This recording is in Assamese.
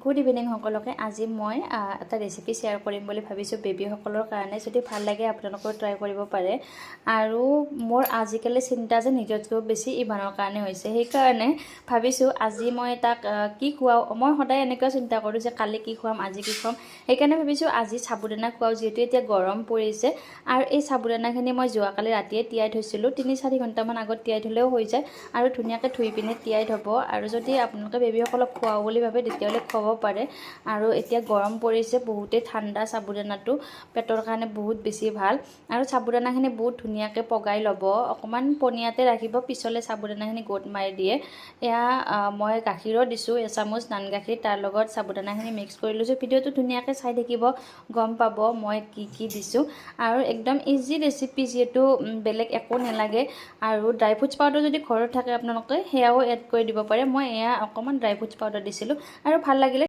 গুড ইভিনিং সকলকে আজি মই এটা ৰেচিপি শ্বেয়াৰ কৰিম বুলি ভাবিছোঁ বেবীসকলৰ কাৰণে যদি ভাল লাগে আপোনালোকেও ট্ৰাই কৰিব পাৰে আৰু মোৰ আজিকালি চিন্তা যে নিজতকৈ বেছি ইভানৰ কাৰণে হৈছে সেইকাৰণে ভাবিছোঁ আজি মই তাক কি খুৱাওঁ মই সদায় এনেকুৱা চিন্তা কৰোঁ যে কালি কি খুৱাম আজি কি খুৱাম সেইকাৰণে ভাবিছোঁ আজি সাবুদানা খুৱাওঁ যিহেতু এতিয়া গৰম পৰিছে আৰু এই সাবুদানাখিনি মই যোৱাকালি ৰাতিয়ে তিয়াই থৈছিলোঁ 3-4 ঘণ্টামান আগত তিয়াই থলেও হৈ যায় আৰু ধুনীয়াকৈ ধুই পিনে তিয়াই থ'ব আৰু যদি আপোনালোকে বেবীসকলক খুৱাওঁ বুলি ভাবে তেতিয়াহ'লে খুৱাব পাৰে আৰু এতিয়া গৰম পৰিছে বহুতে ঠাণ্ডা সাবুদানাটো পেটৰ কাৰণে বহুত বেছি ভাল আৰু সাবুদানাখিনি বহুত ধুনীয়াকৈ পগাই ল'ব অকমান পনিয়াতে ৰাখিব পিছলে সাবুদানাখিনি গোট মাৰি দিয়ে এয়া মই গাখীৰো দিছোঁ এচামুচ নান গাখীৰ তাৰ লগত সাবুদানাখিনি মিক্স কৰি লৈছোঁ ভিডিঅ'টো ধুনীয়াকৈ চাই থাকিব গম পাব মই কি দিছোঁ আৰু একদম ইজি ৰেচিপি যিহেতু বেলেগ একো নালাগে আৰু ড্ৰাই ফ্ৰুটছ পাউডাৰ যদি ঘৰত থাকে আপোনালোকে সেয়াও এড কৰি দিব পাৰে মই এয়া অকমান ড্ৰাই ফ্ৰুটছ পাউডাৰ দিছিলোঁ আৰু ভাল লাগিলে